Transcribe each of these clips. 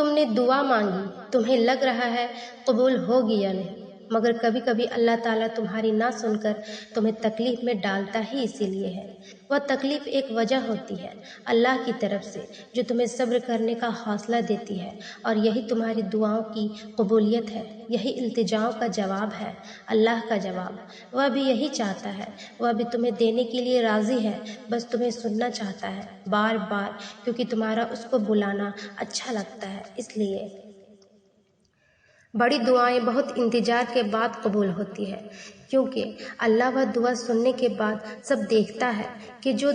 تم نے دعا مانگی، تمہیں لگ رہا ہے قبول ہوگی یا نہیں، مگر کبھی کبھی اللہ تعالیٰ تمہاری نہ سن کر تمہیں تکلیف میں ڈالتا ہی اسی لیے ہے۔ وہ تکلیف ایک وجہ ہوتی ہے اللہ کی طرف سے جو تمہیں صبر کرنے کا حوصلہ دیتی ہے، اور یہی تمہاری دعاؤں کی قبولیت ہے، یہی التجاؤں کا جواب ہے، اللہ کا جواب۔ وہ بھی یہی چاہتا ہے، وہ بھی تمہیں دینے کے لیے راضی ہے، بس تمہیں سننا چاہتا ہے بار بار، کیونکہ تمہارا اس کو بلانا اچھا لگتا ہے۔ اس لیے بڑی دعائیں بہت انتظار کے بعد قبول ہوتی ہے، کیونکہ اللہ وہ دعا سننے کے بعد سب دیکھتا ہے کہ جو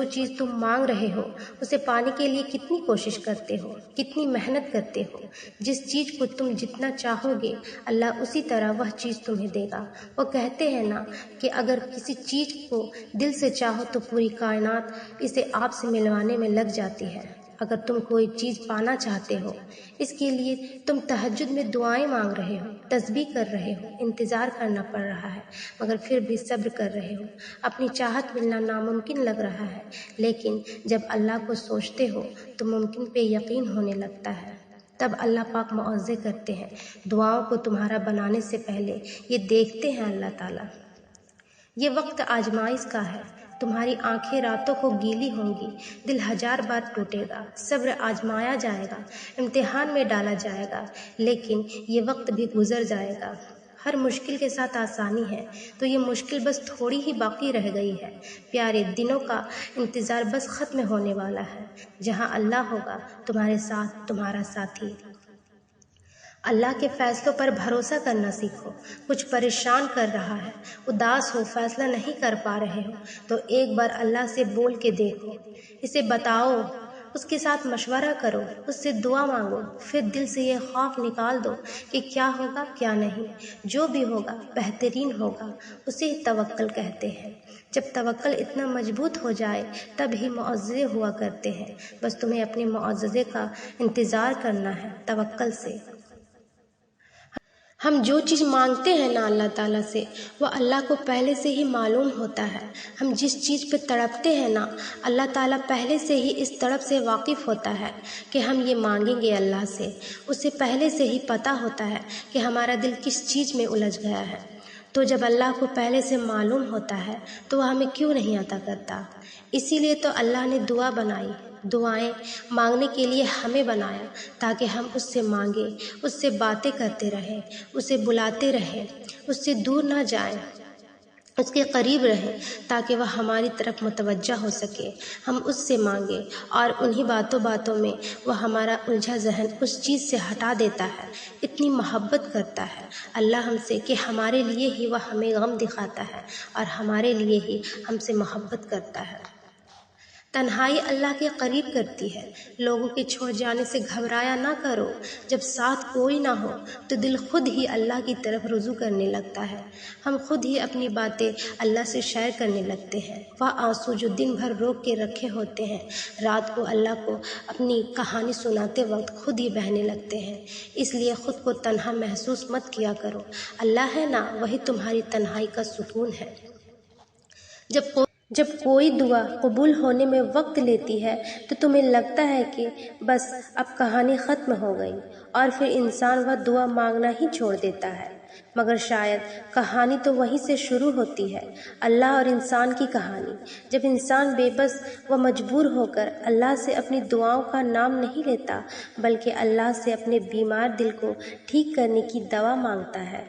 چیز تم مانگ رہے ہو اسے پانے کے لیے کتنی کوشش کرتے ہو، کتنی محنت کرتے ہو۔ جس چیز کو تم جتنا چاہو گے اللہ اسی طرح وہ چیز تمہیں دے گا۔ وہ کہتے ہیں نا کہ اگر کسی چیز کو دل سے چاہو تو پوری کائنات اسے آپ سے ملوانے میں لگ جاتی ہے۔ اگر تم کوئی چیز پانا چاہتے ہو، اس کے لیے تم تہجد میں دعائیں مانگ رہے ہو، تسبیح کر رہے ہو، انتظار کرنا پڑ رہا ہے، مگر پھر بھی صبر کر رہے ہو، اپنی چاہت ملنا ناممکن لگ رہا ہے، لیکن جب اللہ کو سوچتے ہو تو ممکن پہ یقین ہونے لگتا ہے۔ تب اللہ پاک معاوضے کرتے ہیں، دعاؤں کو تمہارا بنانے سے پہلے یہ دیکھتے ہیں اللہ تعالیٰ۔ یہ وقت آزمائش کا ہے، تمہاری آنکھیں راتوں کو گیلی ہوں گی، دل ہزار بار ٹوٹے گا، صبر آزمایا جائے گا، امتحان میں ڈالا جائے گا، لیکن یہ وقت بھی گزر جائے گا۔ ہر مشکل کے ساتھ آسانی ہے، تو یہ مشکل بس تھوڑی ہی باقی رہ گئی ہے۔ پیارے دنوں کا انتظار بس ختم ہونے والا ہے، جہاں اللہ ہوگا تمہارے ساتھ، تمہارا ساتھی۔ اللہ کے فیصلوں پر بھروسہ کرنا سیکھو۔ کچھ پریشان کر رہا ہے، اداس ہو، فیصلہ نہیں کر پا رہے ہو، تو ایک بار اللہ سے بول کے دیکھو، اسے بتاؤ، اس کے ساتھ مشورہ کرو، اس سے دعا مانگو، پھر دل سے یہ خوف نکال دو کہ کیا ہوگا کیا نہیں۔ جو بھی ہوگا بہترین ہوگا، اسے توکل کہتے ہیں۔ جب توکل اتنا مضبوط ہو جائے تب ہی معجزے ہوا کرتے ہیں۔ بس تمہیں اپنے معجزے کا انتظار کرنا ہے توکل سے۔ ہم جو چیز مانگتے ہیں نا اللہ تعالیٰ سے، وہ اللہ کو پہلے سے ہی معلوم ہوتا ہے۔ ہم جس چیز پہ تڑپتے ہیں نا، اللہ تعالیٰ پہلے سے ہی اس تڑپ سے واقف ہوتا ہے کہ ہم یہ مانگیں گے اللہ سے۔ اسے پہلے سے ہی پتہ ہوتا ہے کہ ہمارا دل کس چیز میں الجھ گیا ہے۔ تو جب اللہ کو پہلے سے معلوم ہوتا ہے تو وہ ہمیں کیوں نہیں عطا کرتا؟ اسی لیے تو اللہ نے دعا بنائی، دعائیں مانگنے کے لیے ہمیں بنایا، تاکہ ہم اس سے مانگیں، اس سے باتیں کرتے رہیں، اسے بلاتے رہیں، اس سے دور نہ جائیں، اس کے قریب رہیں، تاکہ وہ ہماری طرف متوجہ ہو سکے۔ ہم اس سے مانگیں اور انہی باتوں میں وہ ہمارا الجھا ذہن اس چیز سے ہٹا دیتا ہے۔ اتنی محبت کرتا ہے اللہ ہم سے کہ ہمارے لیے ہی وہ ہمیں غم دکھاتا ہے اور ہمارے لیے ہی ہم سے محبت کرتا ہے۔ تنہائی اللہ کے قریب کرتی ہے۔ لوگوں کے چھوڑ جانے سے گھبرایا نہ کرو، جب ساتھ کوئی نہ ہو تو دل خود ہی اللہ کی طرف رجوع کرنے لگتا ہے۔ ہم خود ہی اپنی باتیں اللہ سے شیئر کرنے لگتے ہیں۔ وہ آنسو جو دن بھر روک کے رکھے ہوتے ہیں، رات کو اللہ کو اپنی کہانی سناتے وقت خود ہی بہنے لگتے ہیں۔ اس لیے خود کو تنہا محسوس مت کیا کرو، اللہ ہے نا، وہی تمہاری تنہائی کا سکون ہے۔ جب کوئی دعا قبول ہونے میں وقت لیتی ہے تو تمہیں لگتا ہے کہ بس اب کہانی ختم ہو گئی، اور پھر انسان وہ دعا مانگنا ہی چھوڑ دیتا ہے، مگر شاید کہانی تو وہیں سے شروع ہوتی ہے، اللہ اور انسان کی کہانی۔ جب انسان بے بس و مجبور ہو کر اللہ سے اپنی دعاؤں کا نام نہیں لیتا، بلکہ اللہ سے اپنے بیمار دل کو ٹھیک کرنے کی دوا مانگتا ہے۔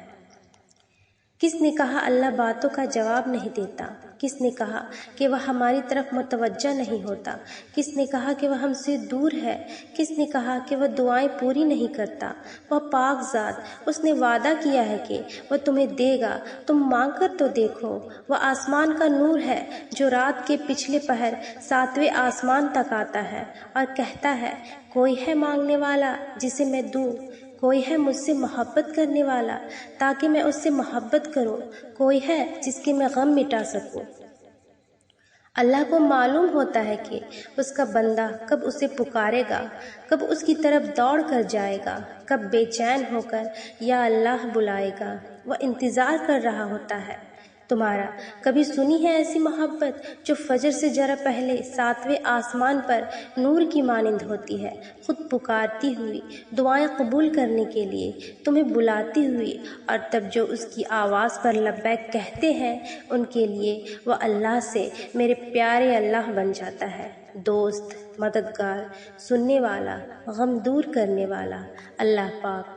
کس نے کہا اللہ باتوں کا جواب نہیں دیتا؟ کس نے کہا کہ وہ ہماری طرف متوجہ نہیں ہوتا؟ کس نے کہا کہ وہ ہم سے دور ہے؟ کس نے کہا کہ وہ دعائیں پوری نہیں کرتا؟ وہ پاک ذات، اس نے وعدہ کیا ہے کہ وہ تمہیں دے گا، تم مانگ کر تو دیکھو۔ وہ آسمان کا نور ہے جو رات کے پچھلے پہر 7ویں آسمان تک آتا ہے اور کہتا ہے، کوئی ہے مانگنے والا جسے میں دوں؟ کوئی ہے مجھ سے محبت کرنے والا تاکہ میں اس سے محبت کروں؟ کوئی ہے جس کے میں غم مٹا سکوں؟ اللہ کو معلوم ہوتا ہے کہ اس کا بندہ کب اسے پکارے گا، کب اس کی طرف دوڑ کر جائے گا، کب بے چین ہو کر یا اللہ بلائے گا۔ وہ انتظار کر رہا ہوتا ہے تمہارا کبھی سنی ہے ایسی محبت جو فجر سے ذرا پہلے 7ویں آسمان پر نور کی مانند ہوتی ہے، خود پکارتی ہوئی، دعائیں قبول کرنے کے لیے تمہیں بلاتی ہوئی، اور تب جو اس کی آواز پر لبیک کہتے ہیں ان کے لیے وہ اللہ سے میرے پیارے اللہ بن جاتا ہے۔ دوست، مددگار، سننے والا، غم دور کرنے والا اللہ پاک